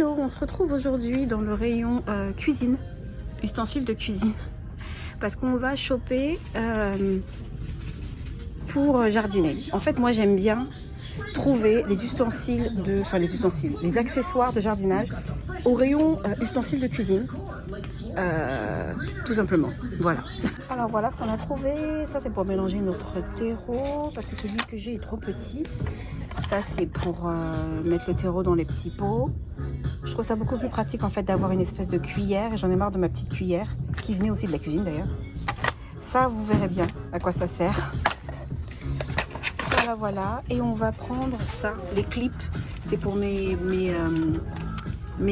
Hello, on se retrouve aujourd'hui dans le rayon cuisine, ustensiles de cuisine, parce qu'on va choper pour jardiner. En fait, moi j'aime bien trouver les ustensiles les accessoires de jardinage au rayon ustensiles de cuisine, tout simplement. Voilà. Alors voilà ce qu'on a trouvé. Ça c'est pour mélanger notre terreau parce que celui que j'ai est trop petit. Ça c'est pour mettre le terreau dans les petits pots. Je trouve ça beaucoup plus pratique en fait d'avoir une espèce de cuillère. Et j'en ai marre de ma petite cuillère qui venait aussi de la cuisine d'ailleurs. Ça vous verrez bien à quoi ça sert. Voilà. Et on va prendre ça, les clips. C'est pour mes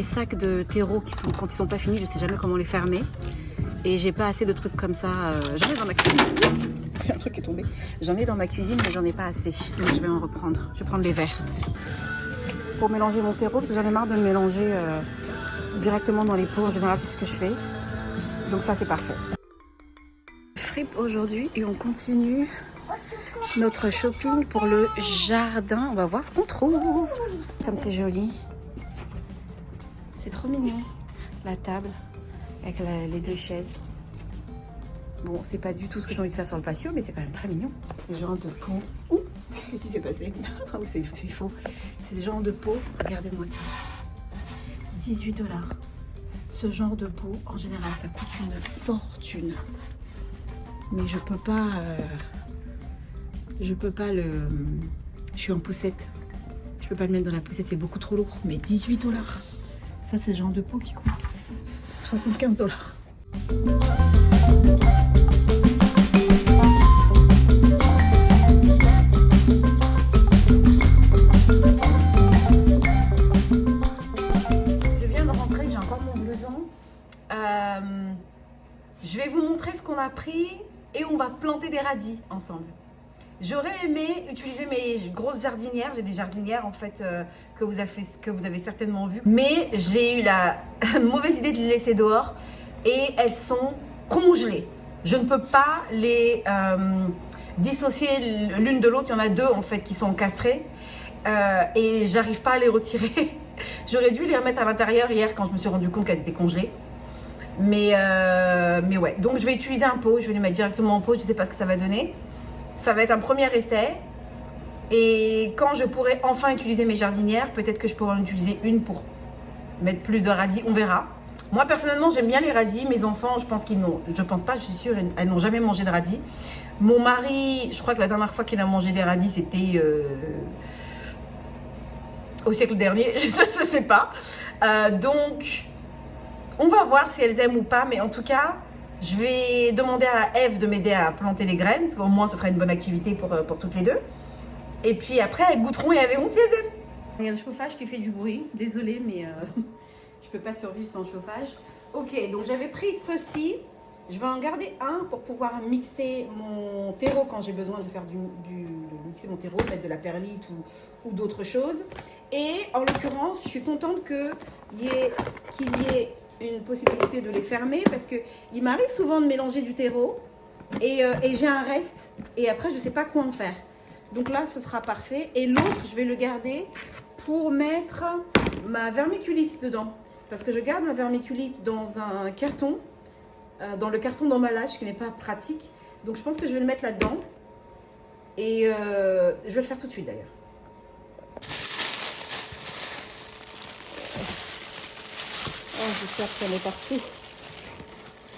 sacs de terreau qui sont, quand ils sont pas finis, je sais jamais comment les fermer. Et j'ai pas assez de trucs comme ça. J'en ai dans ma cuisine. Il y a un truc qui est tombé. J'en ai dans ma cuisine, mais j'en ai pas assez. Donc je vais en reprendre. Je vais prendre les verres. Pour mélanger mon terreau, parce que j'en ai marre de le mélanger directement dans les pots. En général, c'est ce que je fais. Donc ça, c'est parfait. Fripe aujourd'hui et on continue notre shopping pour le jardin. On va voir ce qu'on trouve. Comme c'est joli. C'est trop mignon. La table avec les deux chaises. Bon, c'est pas du tout ce que j'ai envie de faire sur le patio, mais c'est quand même très mignon. C'est genre de pot. Ouh, qu'est-ce qui s'est passé? Ah oui, c'est faux. C'est des genres de pot. Regardez-moi ça. 18 $. Ce genre de pot, en général, ça coûte une fortune. Mais je peux pas le... Je suis en poussette. Je peux pas le mettre dans la poussette, c'est beaucoup trop lourd. Mais 18 $. Ça, c'est le genre de pot qui coûte 75 $. Je viens de rentrer, j'ai encore mon blouson. Je vais vous montrer ce qu'on a pris et on va planter des radis ensemble. J'aurais aimé utiliser mes grosses jardinières. J'ai des jardinières en fait que vous avez certainement vues. Mais j'ai eu la mauvaise idée de les laisser dehors et elles sont congelées. Je ne peux pas les dissocier l'une de l'autre. Il y en a deux en fait qui sont encastrées et j'arrive pas à les retirer. J'aurais dû les remettre à l'intérieur hier quand je me suis rendu compte qu'elles étaient congelées. Mais ouais, donc je vais utiliser un pot. Je vais les mettre directement en pot. Je ne sais pas ce que ça va donner. Ça va être un premier essai et quand je pourrai enfin utiliser mes jardinières, peut-être que je pourrai en utiliser une pour mettre plus de radis, on verra. Moi personnellement j'aime bien les radis, mes enfants je pense pas, je suis sûre, elles n'ont jamais mangé de radis. Mon mari, je crois que la dernière fois qu'il a mangé des radis c'était au siècle dernier, je ne sais pas. Donc on va voir si elles aiment ou pas, mais en tout cas je vais demander à Eve de m'aider à planter les graines, parce qu'au moins ce sera une bonne activité pour toutes les deux. Et puis après, elles goûteront et elles verront si elles aiment. Il y a le chauffage qui fait du bruit, désolée, mais je ne peux pas survivre sans chauffage. Ok, donc j'avais pris ceci. Je vais en garder un pour pouvoir mixer mon terreau quand j'ai besoin de faire mixer mon terreau, mettre de la perlite ou d'autres choses. Et en l'occurrence, je suis contente qu'il y ait une possibilité de les fermer parce qu'il m'arrive souvent de mélanger du terreau et j'ai un reste et après je ne sais pas quoi en faire. Donc là, ce sera parfait. Et l'autre, je vais le garder pour mettre ma vermiculite dedans. Parce que je garde ma vermiculite dans un carton, dans le carton d'emballage, ce qui n'est pas pratique. Donc je pense que je vais le mettre là-dedans. Et je vais le faire tout de suite d'ailleurs. Oh, j'espère qu'il y en est partout.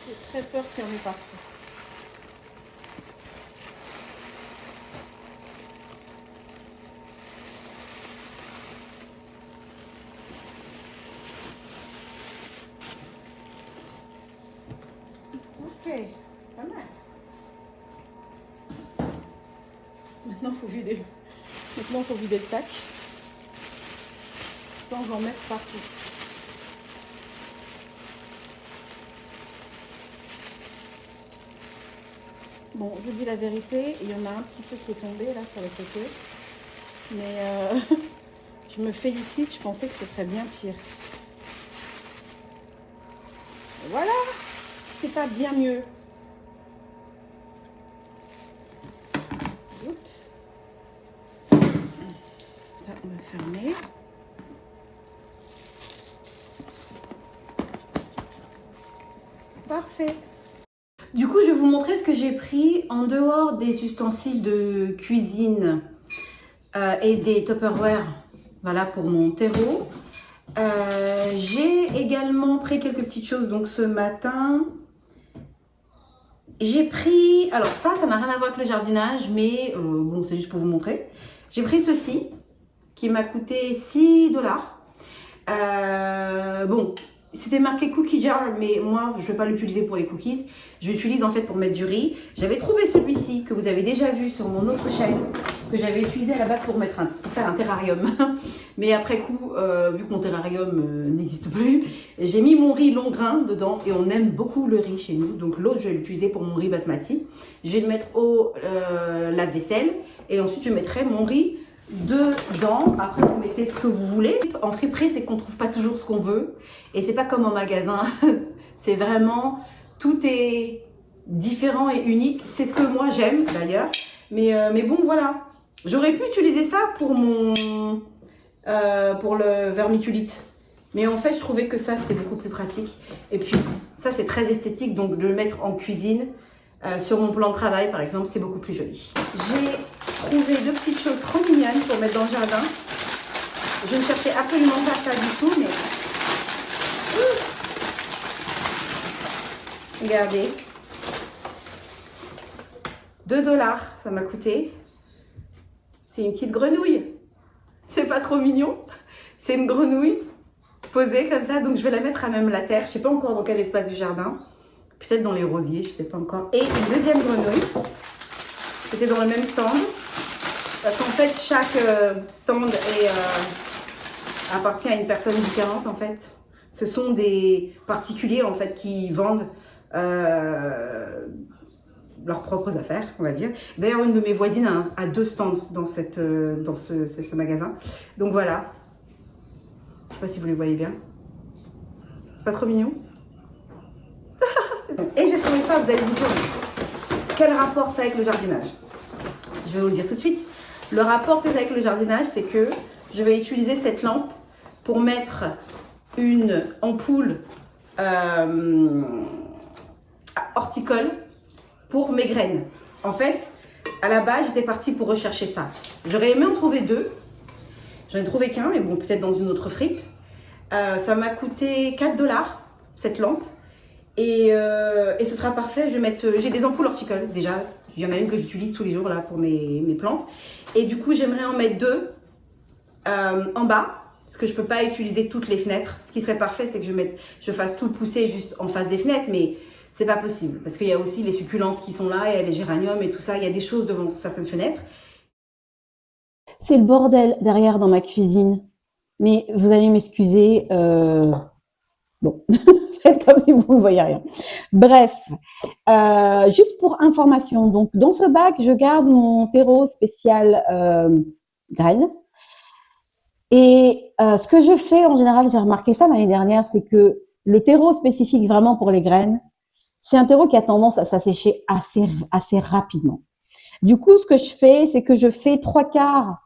J'ai très peur qu'il y en ait partout. Ok, pas mal. Maintenant, il faut vider. Maintenant, il faut vider le sac sans en mettre partout. Bon, je dis la vérité, il y en a un petit peu qui est tombé là sur les côtés. Mais je me félicite, je pensais que ce serait bien pire. Et voilà, c'est pas bien mieux. Oups. Ça, on va fermer. parfait. Du coup, je vais vous montrer ce que j'ai pris en dehors des ustensiles de cuisine et des Tupperware, voilà, pour mon terreau. J'ai également pris quelques petites choses. Donc ce matin, j'ai pris, alors ça n'a rien à voir avec le jardinage, mais bon, c'est juste pour vous montrer. J'ai pris ceci, qui m'a coûté 6 dollars. Bon, c'était marqué cookie jar, mais moi je ne vais pas l'utiliser pour les cookies. Je l'utilise en fait pour mettre du riz. J'avais trouvé celui-ci que vous avez déjà vu sur mon autre chaîne, que j'avais utilisé à la base pour faire un terrarium. Mais après coup, vu que mon terrarium n'existe plus, j'ai mis mon riz long grain dedans et on aime beaucoup le riz chez nous. Donc l'autre, je vais l'utiliser pour mon riz basmati. Je vais le mettre au lave-vaisselle et ensuite je mettrai mon riz dedans. Après vous mettez ce que vous voulez. En friperie, c'est qu'on trouve pas toujours ce qu'on veut et c'est pas comme en magasin. C'est vraiment, tout est différent et unique. C'est ce que moi j'aime d'ailleurs, mais bon, voilà, j'aurais pu utiliser ça pour pour le vermiculite, mais en fait je trouvais que ça c'était beaucoup plus pratique et puis ça c'est très esthétique, donc de le mettre en cuisine sur mon plan de travail par exemple, c'est beaucoup plus joli. J'ai trouvé deux petites choses trop mignonnes pour mettre dans le jardin. Je ne cherchais absolument pas ça du tout, mais regardez, 2 dollars ça m'a coûté. C'est une petite grenouille. C'est pas trop mignon. C'est une grenouille posée comme ça, donc je vais la mettre à même la terre. Je sais pas encore dans quel espace du jardin. Peut-être dans les rosiers, je sais pas encore. Et une deuxième grenouille. C'était dans le même stand. Parce qu'en fait, chaque stand appartient à une personne différente en fait. Ce sont des particuliers en fait qui vendent leurs propres affaires, on va dire. D'ailleurs, une de mes voisines a 2 stands dans ce magasin. Donc voilà. Je sais pas si vous les voyez bien. C'est pas trop mignon? Et j'ai trouvé ça, vous allez vous dire, quel rapport ça a avec le jardinage? Je vais vous le dire tout de suite. Le rapport que ça a avec le jardinage, c'est que je vais utiliser cette lampe pour mettre une ampoule horticole pour mes graines. En fait, à la base, j'étais partie pour rechercher ça. J'aurais aimé en trouver 2. J'en ai trouvé qu'un, mais bon, peut-être dans une autre fripe. Ça m'a coûté 4 dollars, cette lampe. Et ce sera parfait. J'ai des ampoules horticoles déjà. Il y en a une que j'utilise tous les jours là pour mes plantes. Et du coup, j'aimerais en mettre 2 en bas. Parce que je ne peux pas utiliser toutes les fenêtres. Ce qui serait parfait, c'est que je fasse tout pousser juste en face des fenêtres. Mais c'est pas possible. Parce qu'il y a aussi les succulentes qui sont là. Il y a les géraniums et tout ça. Il y a des choses devant certaines fenêtres. C'est le bordel derrière dans ma cuisine. Mais vous allez m'excuser. Bon, faites comme si vous ne voyez rien. Bref, juste pour information, donc dans ce bac, je garde mon terreau spécial graines. Et ce que je fais en général, j'ai remarqué ça l'année dernière, c'est que le terreau spécifique vraiment pour les graines, c'est un terreau qui a tendance à s'assécher assez rapidement. Du coup, ce que je fais, c'est que je fais 3/4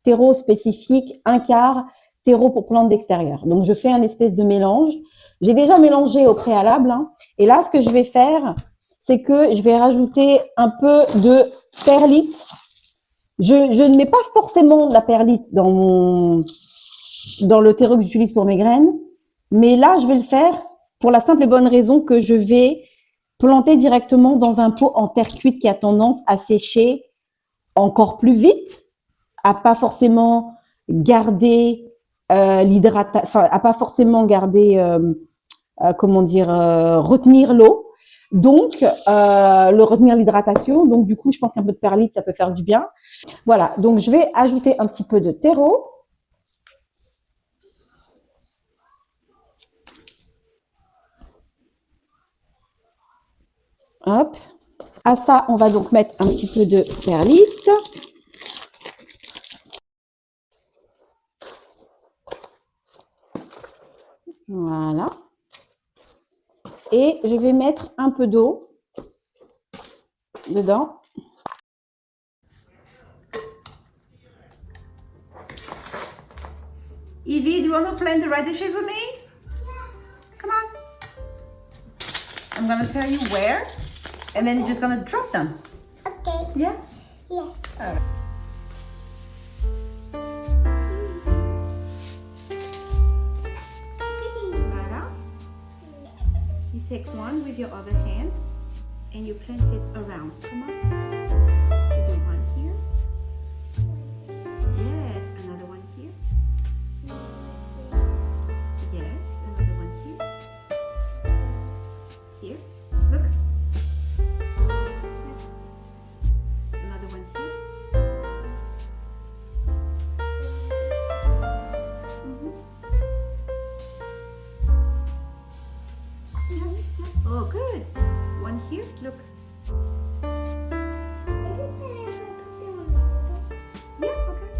terreau spécifique, 1/4 terreau pour plantes d'extérieur. Donc, je fais un espèce de mélange. J'ai déjà mélangé au préalable. Hein. Et là, ce que je vais faire, c'est que je vais rajouter un peu de perlite. Je ne mets pas forcément de la perlite dans le terreau que j'utilise pour mes graines. Mais là, je vais le faire pour la simple et bonne raison que je vais planter directement dans un pot en terre cuite qui a tendance à sécher encore plus vite, à pas forcément garder à pas forcément garder retenir l'eau, donc retenir l'hydratation. Donc du coup, je pense qu'un peu de perlite, ça peut faire du bien. Voilà, donc je vais ajouter un petit peu de terreau. Hop. À ça, on va donc mettre un petit peu de perlite. Voilà. Et je vais mettre un peu d'eau dedans. Evie, do you want to plant the radishes with me? Come on. I'm gonna tell you where, and then you're just gonna drop them. Okay. Yeah? Yeah. Voilà. You take one with your other hand, and you plant it around. Come on. You do one here. Yes, another one here. Yes, another one here. Here. Look. Another one here. Oh, good. One here. Look. Yeah, okay.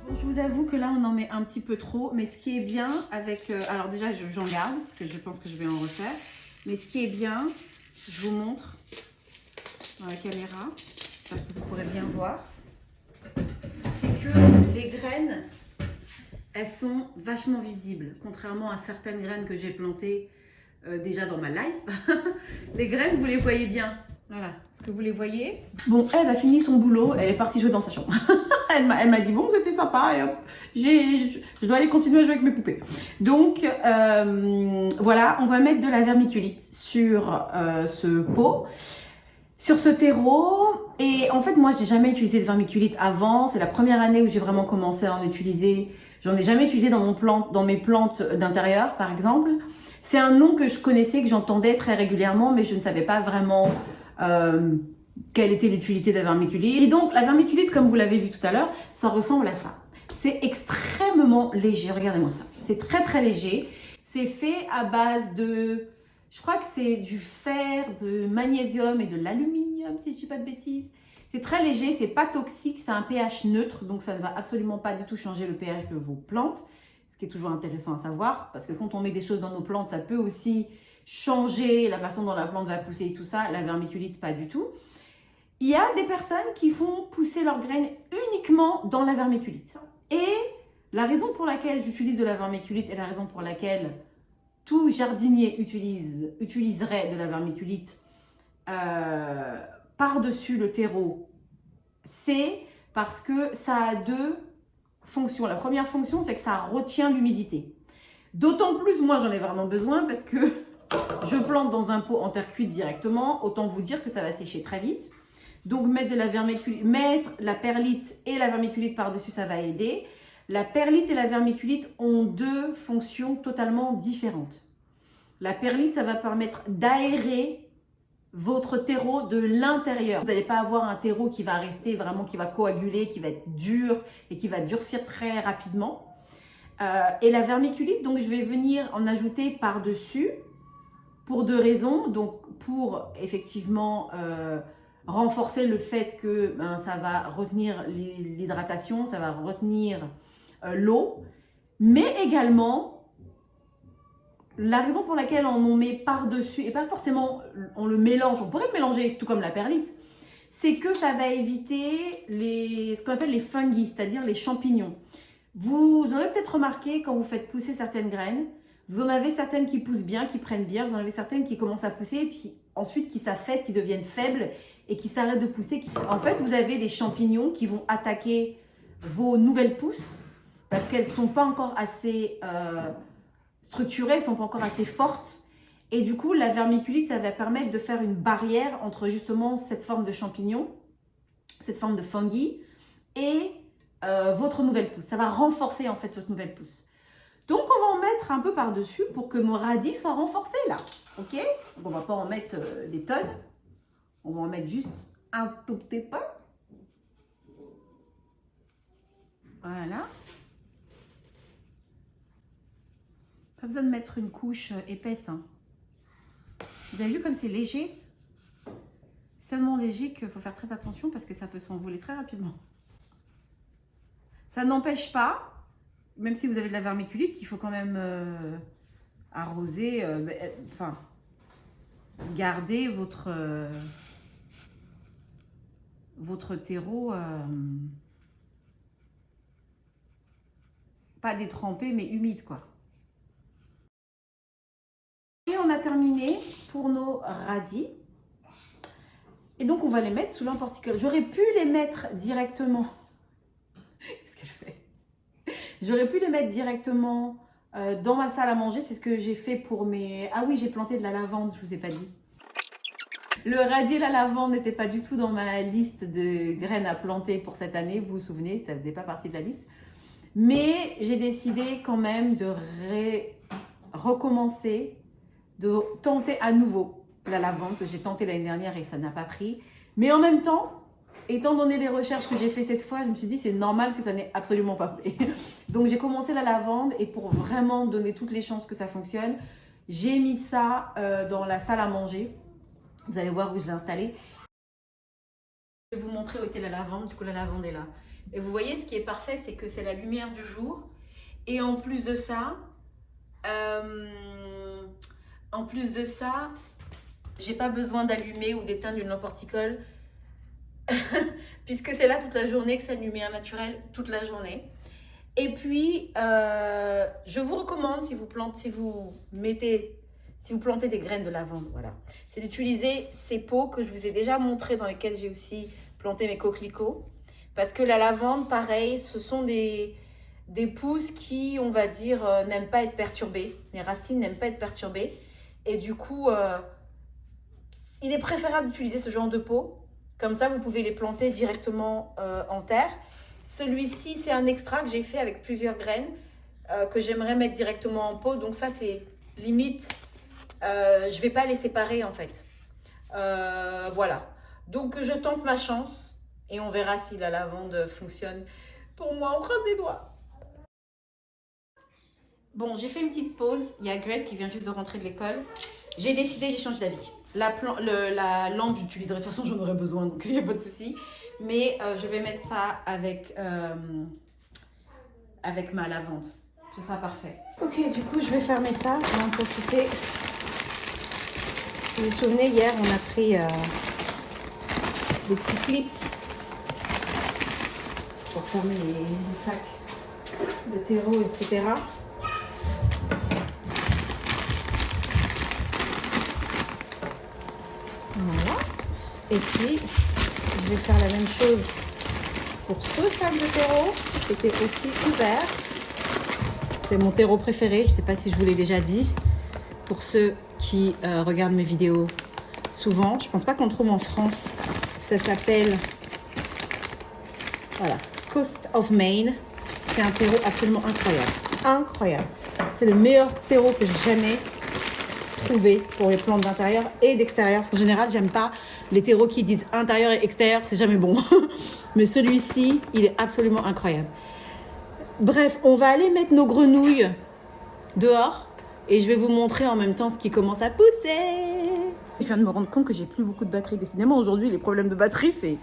Bon, je vous avoue que là, on en met un petit peu trop. Mais ce qui est bien avec... alors déjà, j'en garde parce que je pense que je vais en refaire. Mais ce qui est bien, je vous montre dans la caméra. J'espère que vous pourrez bien voir. C'est que les graines, elles sont vachement visibles. Contrairement à certaines graines que j'ai plantées déjà dans ma life. Les graines, vous les voyez bien. Voilà, est-ce que vous les voyez? Bon, elle a fini son boulot, elle est partie jouer dans sa chambre. Elle m'a dit, bon, c'était sympa, et hop, je dois aller continuer à jouer avec mes poupées. Donc, voilà, on va mettre de la vermiculite sur ce pot, sur ce terreau. Et en fait, moi, je n'ai jamais utilisé de vermiculite avant. C'est la première année où j'ai vraiment commencé à en utiliser. J'en ai jamais utilisé dans mes plantes d'intérieur, par exemple. C'est un nom que je connaissais, que j'entendais très régulièrement, mais je ne savais pas vraiment quelle était l'utilité de la vermiculite. Et donc, la vermiculite, comme vous l'avez vu tout à l'heure, ça ressemble à ça. C'est extrêmement léger. Regardez-moi ça. C'est très, très léger. C'est fait à base de... Je crois que c'est du fer, de magnésium et de l'aluminium, si je ne dis pas de bêtises. C'est très léger, c'est pas toxique, c'est un pH neutre, donc ça ne va absolument pas du tout changer le pH de vos plantes. Ce qui est toujours intéressant à savoir, parce que quand on met des choses dans nos plantes, ça peut aussi changer la façon dont la plante va pousser et tout ça. La vermiculite, pas du tout. Il y a des personnes qui font pousser leurs graines uniquement dans la vermiculite. Et la raison pour laquelle j'utilise de la vermiculite et la raison pour laquelle tout jardinier utiliserait de la vermiculite par-dessus le terreau, c'est parce que ça a deux fonctions. La première fonction, c'est que ça retient l'humidité. D'autant plus, moi, j'en ai vraiment besoin parce que je plante dans un pot en terre cuite directement. Autant vous dire que ça va sécher très vite. Donc, mettre la perlite et la vermiculite par-dessus, ça va aider. La perlite et la vermiculite ont deux fonctions totalement différentes. La perlite, ça va permettre d'aérer votre terreau de l'intérieur. Vous n'allez pas avoir un terreau qui va rester vraiment, qui va coaguler, qui va être dur et qui va durcir très rapidement. Et la vermiculite, donc je vais venir en ajouter par-dessus pour deux raisons. Donc pour effectivement renforcer le fait que ça va retenir l'hydratation, ça va retenir l'eau, mais également la raison pour laquelle on en met par-dessus, et pas forcément on le mélange, on pourrait le mélanger tout comme la perlite, c'est que ça va éviter ce qu'on appelle les fungi, c'est-à-dire les champignons. Vous aurez peut-être remarqué quand vous faites pousser certaines graines, vous en avez certaines qui poussent bien, qui prennent bien, vous en avez certaines qui commencent à pousser, et puis ensuite qui s'affaissent, qui deviennent faibles et qui s'arrêtent de pousser. En fait, vous avez des champignons qui vont attaquer vos nouvelles pousses parce qu'elles ne sont pas encore assez structurées, elles ne sont pas encore assez fortes. Et du coup, la vermiculite, ça va permettre de faire une barrière entre justement cette forme de champignon, cette forme de fungi et votre nouvelle pousse. Ça va renforcer en fait votre nouvelle pousse. Donc, on va en mettre un peu par-dessus pour que nos radis soient renforcés là. Ok? Donc, on ne va pas en mettre des tonnes. On va en mettre juste un tout petit peu. Voilà. Pas besoin de mettre une couche épaisse. Hein. Vous avez vu comme c'est léger? C'est tellement léger qu'il faut faire très attention parce que ça peut s'envoler très rapidement. Ça n'empêche pas, même si vous avez de la vermiculite, qu'il faut quand même arroser, enfin, garder votre terreau pas détrempés, mais humides, quoi. Et on a terminé pour nos radis. Et donc, on va les mettre sous lampe horticole. J'aurais pu les mettre directement. Qu'est-ce qu'elle fait? J'aurais pu les mettre directement dans ma salle à manger. C'est ce que j'ai fait pour mes... Ah oui, j'ai planté de la lavande, je ne vous ai pas dit. Le radis et la lavande n'étaient pas du tout dans ma liste de graines à planter pour cette année. Vous vous souvenez, ça ne faisait pas partie de la liste. Mais j'ai décidé quand même de recommencer, de tenter à nouveau la lavande. J'ai tenté l'année dernière et ça n'a pas pris. Mais en même temps, étant donné les recherches que j'ai fait cette fois, je me suis dit c'est normal que ça n'ait absolument pas pris. Donc j'ai commencé la lavande et pour vraiment donner toutes les chances que ça fonctionne, j'ai mis ça dans la salle à manger. Vous allez voir où je l'ai installé. Je vais vous montrer où était la lavande. Du coup, la lavande est là. Et vous voyez, ce qui est parfait, c'est que c'est la lumière du jour. Et en plus de ça, j'ai pas besoin d'allumer ou d'éteindre une lampe horticole puisque c'est là toute la journée, que c'est une lumière naturelle toute la journée. Et puis, je vous recommande, si vous plantez des graines de lavande, voilà, c'est d'utiliser ces pots que je vous ai déjà montré, dans lesquels j'ai aussi planté mes coquelicots. Parce que la lavande, pareil, ce sont des pousses qui, on va dire, n'aiment pas être perturbées. Les racines n'aiment pas être perturbées. Et du coup, il est préférable d'utiliser ce genre de pot. Comme ça, vous pouvez les planter directement en terre. Celui-ci, c'est un extra que j'ai fait avec plusieurs graines que j'aimerais mettre directement en pot. Donc ça, c'est limite, je ne vais pas les séparer en fait. Voilà. Donc, je tente ma chance et on verra si la lavande fonctionne. Pour moi, on croise les doigts. Bon, j'ai fait une petite pause. Il y a Grace qui vient juste de rentrer de l'école. J'ai décidé, j'ai changé d'avis. La lampe, j'utiliserai. De toute façon, j'en aurai besoin, donc il n'y a pas de souci. Mais je vais mettre ça avec ma lavande. Ce sera parfait. Ok, du coup, je vais fermer ça. On va en profiter. Vous vous souvenez, hier, on a pris des petits clips pour fermer les sacs de terreau, etc. Voilà. Et puis, je vais faire la même chose pour ce sac de terreau qui était aussi ouvert. C'est mon terreau préféré, je ne sais pas si je vous l'ai déjà dit. Pour ceux qui regardent mes vidéos souvent, je ne pense pas qu'on le trouve en France. Ça s'appelle, voilà, Coast of Maine. C'est un terreau absolument incroyable. Incroyable. C'est le meilleur terreau que j'ai jamais trouvé pour les plantes d'intérieur et d'extérieur. Parce qu'en général, j'aime pas les terreaux qui disent intérieur et extérieur, c'est jamais bon. Mais celui-ci, il est absolument incroyable. Bref, on va aller mettre nos grenouilles dehors et je vais vous montrer en même temps ce qui commence à pousser. Je viens de me rendre compte que j'ai plus beaucoup de batterie. Décidément, aujourd'hui, les problèmes de batterie, c'est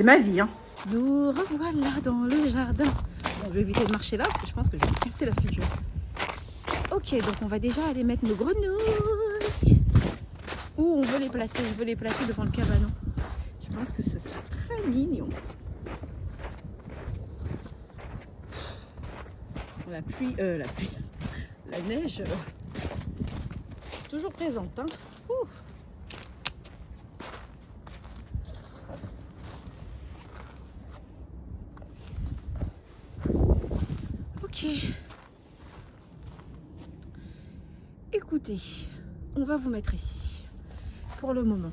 ma vie. Hein. Nous revoilà dans le jardin. Bon, je vais éviter de marcher là parce que je pense que je vais me casser la figure. Ok, donc on va déjà aller mettre nos grenouilles. Où on veut les placer? Je veux les placer devant le cabanon. Je pense que ce sera très mignon. La neige, toujours présente. Hein. Ok. Écoutez, on va vous mettre ici pour le moment.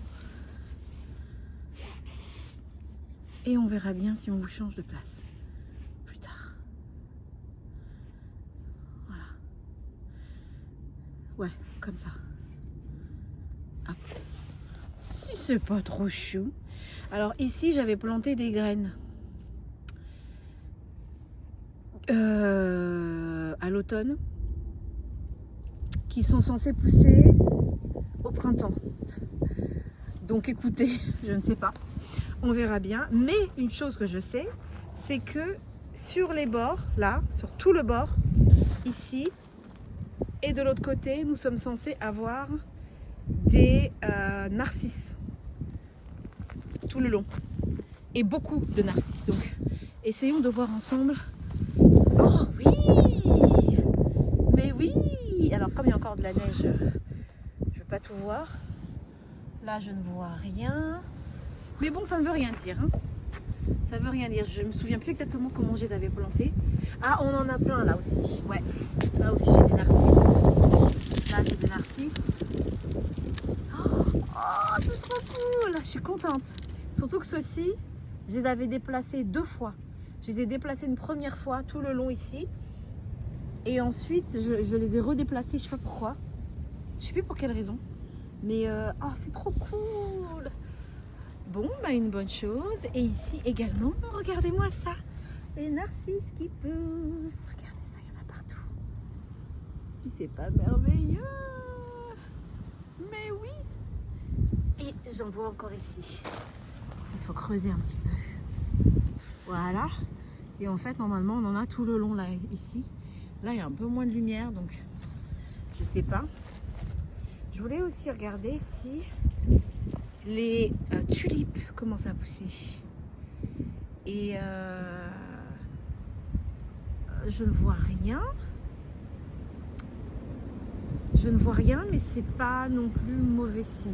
Et on verra bien si on vous change de place plus tard. Voilà. Ouais, comme ça. Hop. Si c'est pas trop chou. Alors ici, j'avais planté des graines. À l'automne, qui sont censés pousser au printemps. Donc écoutez, je ne sais pas, on verra bien. Mais une chose que je sais, c'est que sur les bords, là, sur tout le bord, ici, et de l'autre côté, nous sommes censés avoir des narcisses tout le long. Et beaucoup de narcisses. Donc essayons de voir ensemble. Oh oui! de la neige, je veux pas tout voir. Là, je ne vois rien. Mais bon, ça ne veut rien dire. Hein. Ça veut rien dire. Je me souviens plus exactement comment je les avais plantés. Ah, on en a plein là aussi. Ouais. Là aussi, j'ai des narcisses. Là, j'ai des narcisses. Oh, c'est trop cool. Là, je suis contente. Surtout que ceux-ci, je les avais déplacés 2 fois. Je les ai déplacés une première fois tout le long ici. Et ensuite, je les ai redéplacés. Je sais pas pourquoi. Je sais plus pour quelle raison. Mais oh, c'est trop cool. Bon, bah une bonne chose. Et ici également, regardez-moi ça. Les narcisses qui poussent. Regardez ça, il y en a partout. Si c'est pas merveilleux. Mais oui. Et j'en vois encore ici. Il faut creuser un petit peu. Voilà. Et en fait, normalement, on en a tout le long là, ici. Là, il y a un peu moins de lumière, donc je sais pas. Je voulais aussi regarder si les tulipes commencent à pousser. Et je ne vois rien. Je ne vois rien, mais c'est pas non plus mauvais signe.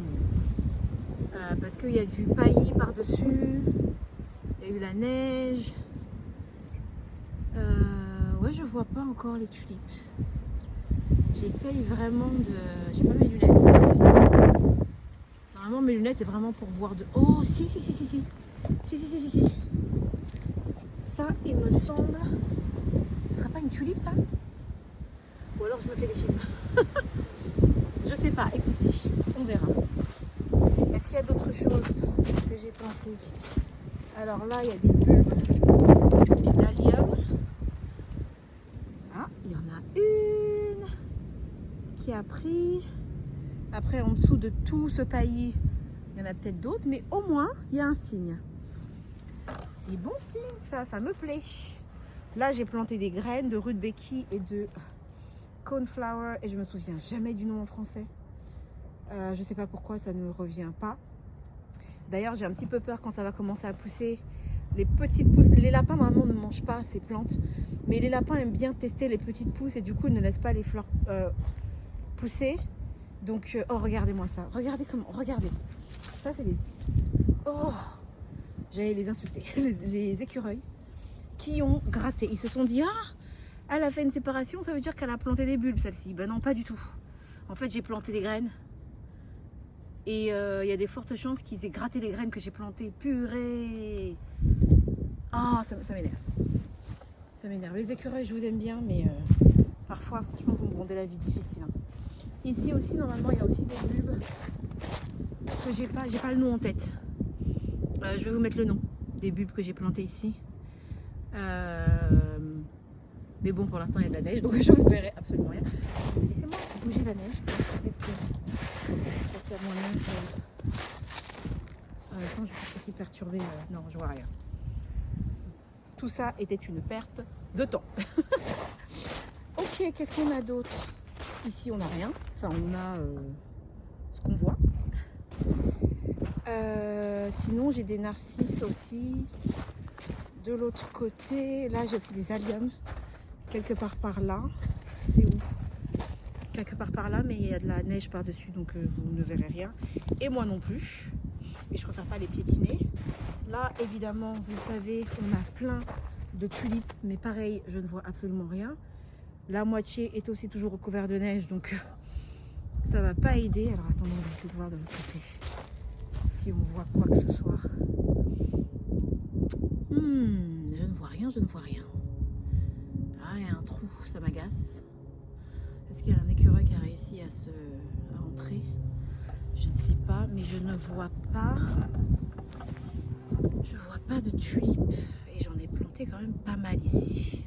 Parce qu'il y a du paillis par-dessus. Il y a eu la neige. Ouais, je vois pas encore les tulipes. J'essaye vraiment de... J'ai pas mes lunettes. Mais... Normalement, mes lunettes, c'est vraiment pour voir de... Oh, si. Si. Ça, il me semble... Ce sera pas une tulipe, ça? Ou alors je me fais des films. Je sais pas, écoutez, on verra. Est-ce qu'il y a d'autres choses que j'ai plantées? Alors là, il y a des bulbes d'allium. Ah, il y en a une qui a pris. Après, en dessous de tout ce paillis, il y en a peut-être d'autres, mais au moins, il y a un signe. C'est bon signe, ça me plaît. Là, j'ai planté des graines de rudbeckie et de coneflower, et je me souviens jamais du nom en français. Je sais pas pourquoi ça ne me revient pas. D'ailleurs, j'ai un petit peu peur quand ça va commencer à pousser. Les petites pousses, les lapins normalement ne mangent pas ces plantes, mais les lapins aiment bien tester les petites pousses et du coup ils ne laissent pas les fleurs pousser. Donc, oh regardez-moi ça, regardez comment, regardez. Ça c'est des... Oh, j'allais les insulter, les écureuils qui ont gratté. Ils se sont dit, ah, elle a fait une séparation, ça veut dire qu'elle a planté des bulbes celle-ci. Ben non, pas du tout. En fait, j'ai planté des graines. Et il y a des fortes chances qu'ils aient gratté les graines que j'ai plantées. Purée. Ah, ça m'énerve. Ça m'énerve. Les écureuils, je vous aime bien, mais parfois, franchement, vous me rendez la vie difficile. Hein. Ici aussi, normalement, il y a aussi des bulbes que j'ai pas le nom en tête. Je vais vous mettre le nom des bulbes que j'ai plantés ici. Mais bon, pour l'instant, il y a de la neige, donc je ne verrai absolument rien. Laissez-moi bouger la neige. Peut-être qu'il y a moyen que... En même temps, je peux aussi perturber... Non, je vois rien. Tout ça était une perte de temps. Ok, qu'est-ce qu'on a d'autre? Ici, on n'a rien. Enfin, on a ce qu'on voit. Sinon, j'ai des narcisses aussi. De l'autre côté, là, j'ai aussi des alliums. Quelque part par là. C'est où? Quelque part par là, mais il y a de la neige par-dessus, donc vous ne verrez rien. Et moi non plus. Et je préfère pas les piétiner. Là, évidemment, vous savez, on a plein de tulipes, mais pareil, je ne vois absolument rien. La moitié est aussi toujours recouverte de neige, donc ça va pas aider. Alors attendez, on va essayer de voir de l'autre côté si on voit quoi que ce soit. Je ne vois rien, je ne vois rien. Ah, il y a un trou, ça m'agace. Est-ce qu'il y a un écureuil qui a réussi à entrer? Je ne sais pas, mais je ne vois pas. Je vois pas de tulipes. Et j'en ai planté quand même pas mal ici.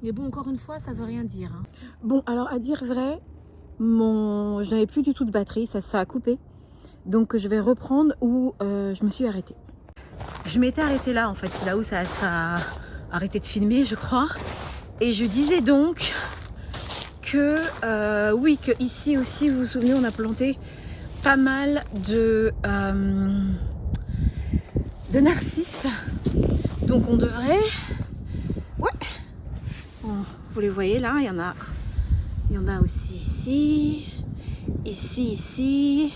Mais bon, encore une fois, ça veut rien dire. Hein. Bon, alors à dire vrai, je n'avais plus du tout de batterie, ça a coupé. Donc je vais reprendre où je me suis arrêtée. Je m'étais arrêtée là, en fait. C'est là où ça a arrêté de filmer, je crois. Et je disais donc que, oui, que ici aussi, vous vous souvenez, on a planté pas mal de narcisses. Donc on devrait... Ouais. Bon, vous les voyez là, il y Il y en a aussi ici,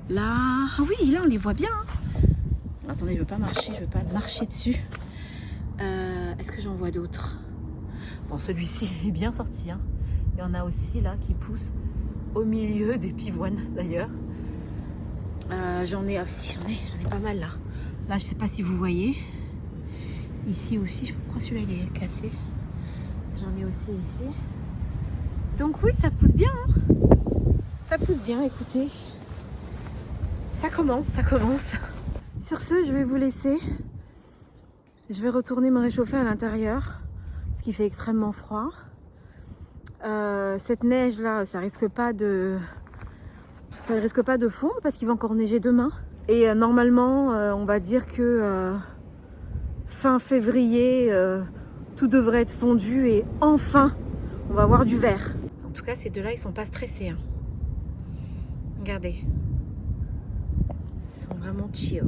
là. Ah oui, là on les voit bien. Hein. Attendez, je veux pas marcher dessus. Est-ce que j'en vois d'autres? Bon, celui-ci est bien sorti. Hein. Il y en a aussi là qui poussent au milieu des pivoines d'ailleurs. J'en ai pas mal là. Là, je sais pas si vous voyez. Ici aussi, je crois que celui-là il est cassé. J'en ai aussi ici. Donc oui, ça pousse bien. Hein. Ça pousse bien, écoutez. Ça commence. Sur ce, je vais vous laisser. Je vais retourner me réchauffer à l'intérieur, ce qui fait extrêmement froid. Cette neige là, ça risque pas de fondre parce qu'il va encore neiger demain. Et normalement, on va dire que fin février, tout devrait être fondu et enfin, on va avoir du vert. En tout cas, ces deux-là, ils sont pas stressés. Hein. Regardez, ils sont vraiment chill.